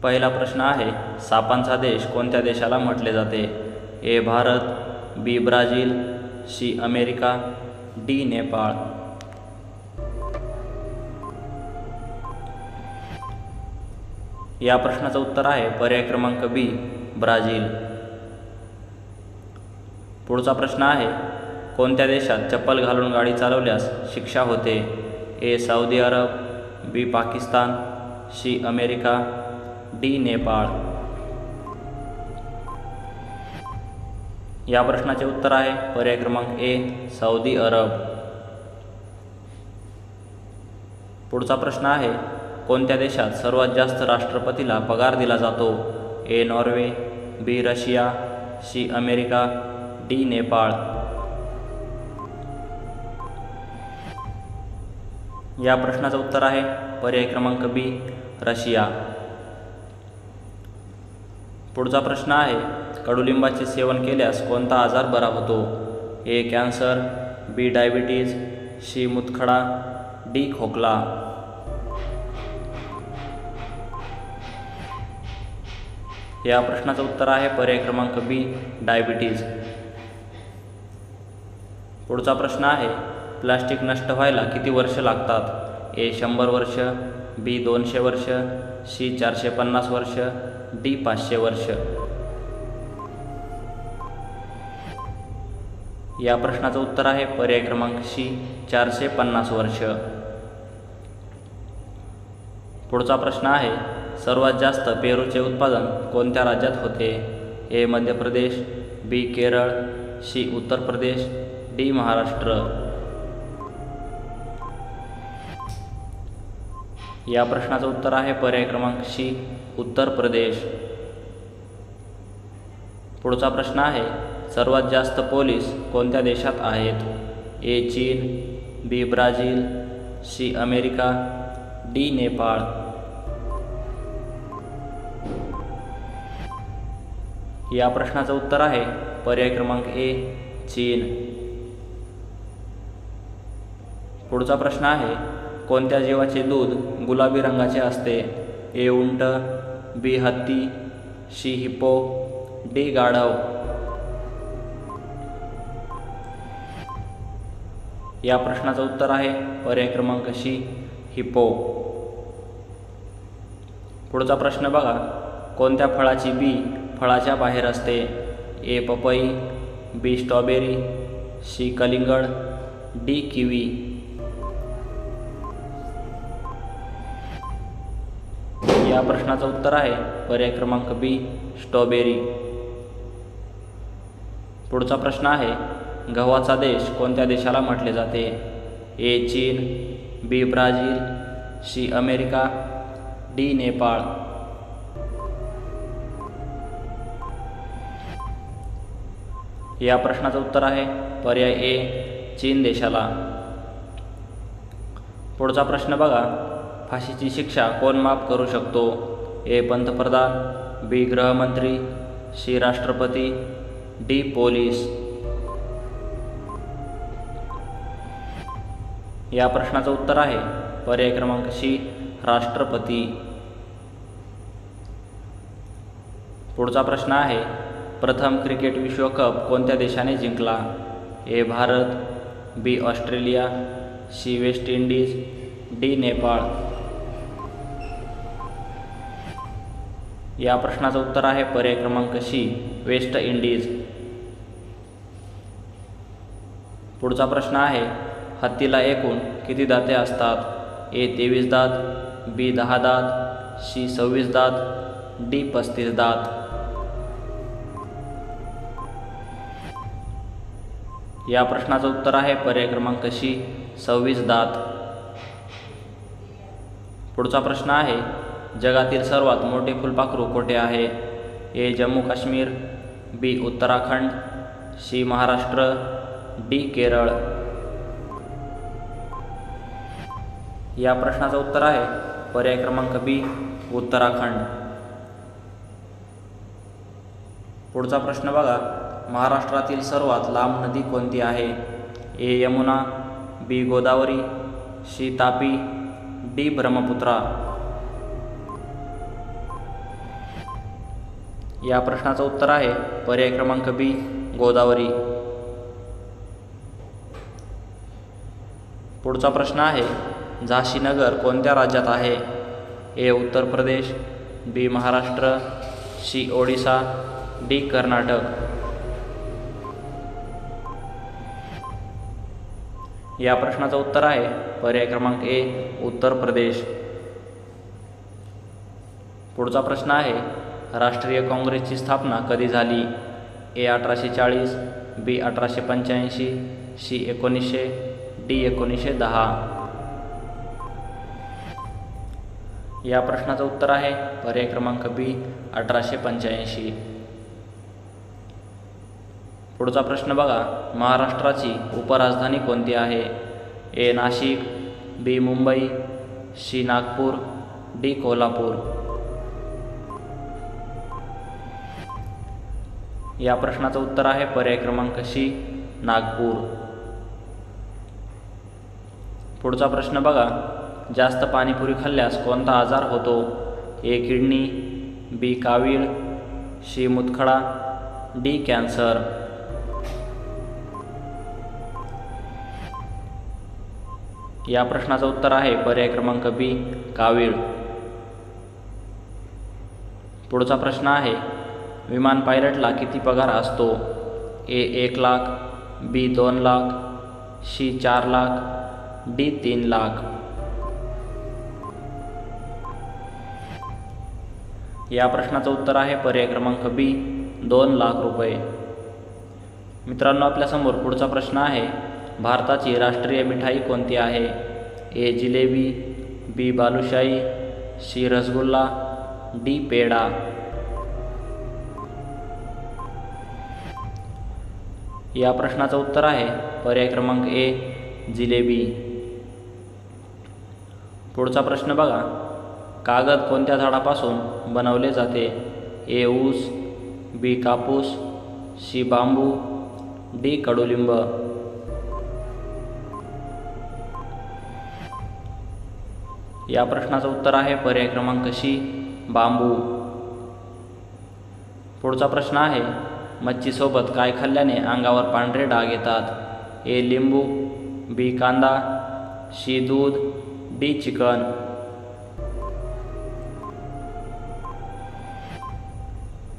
पहिला प्रश्न आहे, सापांचा देश कोणत्या देशाला म्हटले जाते? A Bharat, B Brazil, C America, D Nepal. या प्रश्नाचं उत्तर आहे पर्याय क्रमांक बी ब्राझील. पुढचा प्रश्न आहे, कोणत्या देशात चप्पल घालून गाडी चालवल्यास शिक्षा होते? A Saudi Arab, B Pakistan, C America, D Nepal. या प्रश्नाचे उत्तर आहे पर्याय क्रमांक ए सौदी अरब. पुढचा प्रश्न आहे, कोणत्या देशात सर्वात जास्त राष्ट्रपतीला पगार दिला जातो? A Norway, B Russia, C America, D Nepal. या प्रश्नाचं उत्तर आहे पर्याय क्रमांक बी रशिया. पुढचा प्रश्न आहे, कडुलिंबाचे सेवन केल्यास कोणता आजार बरा होतो? ए कॅन्सर, बी डायबिटीज, सी मूतखडा, डी खोकला. या प्रश्नाचं उत्तर आहे पर्याय क्रमांक बी डायबिटीज. पुढचा प्रश्न आहे, प्लास्टिक नष्ट व्हायला किती वर्ष लागतात? ए 100 वर्ष, बी 200 वर्ष, सी 450 वर्ष, डी 500 वर्ष. या प्रश्नाचं उत्तर आहे पर्याय क्रमांक सी 450 वर्ष. पुढचा प्रश्न आहे, सर्वात जास्त पेरूचे उत्पादन कोणत्या राज्यात होते? ए मध्य प्रदेश, बी केरळ, सी उत्तर प्रदेश, डी महाराष्ट्र. या प्रश्नाचं उत्तर आहे पर्याय क्रमांक सी उत्तर प्रदेश. पुढचा प्रश्न आहे, सर्वात जास्त पोलीस कोणत्या देशात आहेत? ए चीन, B Brazil, C America, D Nepal. या प्रश्नाचं उत्तर आहे पर्याय क्रमांक ए चीन. पुढचा प्रश्न आहे, कोणत्या जीवाचे दूध गुलाबी रंगाचे असते? ए उंट, बी हत्ती, सी हिप्पो, डी गाढव. या प्रश्नाचं उत्तर आहे पर्याय क्रमांक सी हिप्पो. पुढचा प्रश्न बघा, कोणत्या फळाची बी फळाच्या बाहेर असते? ए पपई, बी स्ट्रॉबेरी, सी कलिंगड, डी किवी. या प्रश्नाचं उत्तर आहे पर्याय क्रमांक बी स्ट्रॉबेरी. पुढचा प्रश्न आहे, गव्हाचा देश कोणत्या देशाला म्हटले जाते? ए चीन, B Brazil, C America, D Nepal. या प्रश्नाचं उत्तर आहे पर्याय ए चीन देशाला. पुढचा प्रश्न बघा, फाशीची शिक्षा कोण माफ करू शकतो? ए पंतप्रधान, बी गृहमंत्री, सी राष्ट्रपती, डी पोलीस. या प्रश्नाचं उत्तर आहे पर्याय क्रमांक सी राष्ट्रपती. पुढचा प्रश्न आहे, प्रथम क्रिकेट विश्वकप कोणत्या देशाने जिंकला? A Bharat, B Australia, C West Indies, D Nepal. या प्रश्नाचं उत्तर आहे पर्याय क्रमांक सी वेस्ट इंडिज. पुढचा प्रश्न आहे, हत्तीला एकूण किती दाते असतात? ए 23 दात, बी 10 दात, सी 26 दात, डी 35 दात. या प्रश्नाचं उत्तर आहे पर्याय क्रमांक सी 26 दात. पुढचा प्रश्न आहे, जगातील सर्वात मोठे फुलपाखरू कोठे आहे? ए जम्मू काश्मीर, बी उत्तराखंड, सी महाराष्ट्र, डी केरळ. या प्रश्नाचं उत्तर आहे पर्याय क्रमांक बी उत्तराखंड. पुढचा प्रश्न बघा, महाराष्ट्रातील सर्वात लांब नदी कोणती आहे? ए यमुना, बी गोदावरी, सी तापी, डी ब्रह्मपुत्रा. या प्रश्नाचं उत्तर आहे पर्याय क्रमांक बी गोदावरी। पुढचा प्रश्न आहे झाशीनगर कोणत्या राज्यात आहे? ए उत्तर प्रदेश, बी महाराष्ट्र, सी ओडिशा, डी कर्नाटक। या प्रश्नाचं उत्तर आहे पर्याय क्रमांक ए उत्तर प्रदेश। पुढचा प्रश्न आहे राष्ट्रीय काँग्रेसची स्थापना कधी झाली? ए 1840, बी 1885, सी 1900, डी 1910। या प्रश्नाचं उत्तर आहे पर्याय क्रमांक बी 1885। पुढचा प्रश्न बघा, महाराष्ट्राची उपराजधानी कोणती आहे? ए नाशिक, बी मुंबई, सी नागपूर, डी कोल्हापूर। या प्रश्नाचं उत्तर आहे पर्याय क्रमांक सी नागपूर। पुढचा प्रश्न बघा, जास्त पाणीपुरी खाल्ल्यास कोणता आजार होतो? ए किडनी, बी कावीळ, सी मुतखडा, डी कॅन्सर। या प्रश्नाचं उत्तर आहे पर्याय क्रमांक बी कावीळ। पुढचा प्रश्न आहे विमान पायलटला किती पगार असतो? ए 1 लाख, बी 2 लाख, सी 4 लाख, डी 3 लाख। या प्रश्नाचं उत्तर आहे पर्याय क्रमांक बी 2 लाख रुपये। मित्रांनो, आपल्यासमोर पुढचा प्रश्न आहे भारताची राष्ट्रीय मिठाई कोणती आहे? ए जिलेबी, बी बालुशाही, सी रसगुल्ला, डी पेढा। या प्रश्नाचं उत्तर आहे पर्याय क्रमांक ए जिलेबी। पुढचा प्रश्न बघा, कागद कोणत्या झाडापासून बनवले जाते? ए ऊस, बी कापूस, सी बांबू, डी कडुलिंब। या प्रश्नाचं उत्तर आहे पर्याय क्रमांक सी बांबू। पुढचा प्रश्न आहे मच्छीसोबत काय खाल्ल्याने अंगावर पांढरे डाग येतात? ए लिंबू, बी कांदा, सी दूध, डी चिकन।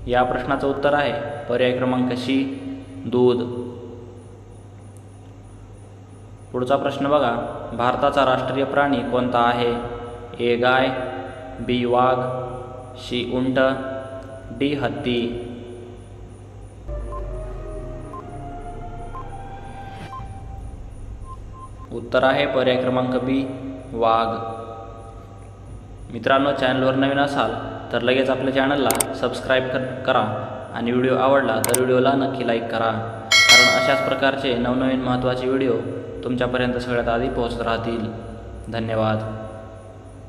या प्रश्नाचं उत्तर आहे पर्याय क्रमांक सी दूध। पुढचा प्रश्न बघा, भारताचा राष्ट्रीय प्राणी कोणता आहे? ए गाय, बी वाघ, सी उंट, डी हत्ती। उत्तर आहे पर्याय क्रमांक बी वाघ। मित्रांनो, चॅनलवर नवीन असाल तर लगेच आपल्या चॅनलला सबस्क्राईब करा आणि व्हिडिओ आवडला तर व्हिडिओला नक्की लाईक करा, कारण अशाच प्रकारचे नवनवीन महत्त्वाचे व्हिडिओ तुमच्यापर्यंत सगळ्यात आधी पोहोचत राहतील। धन्यवाद।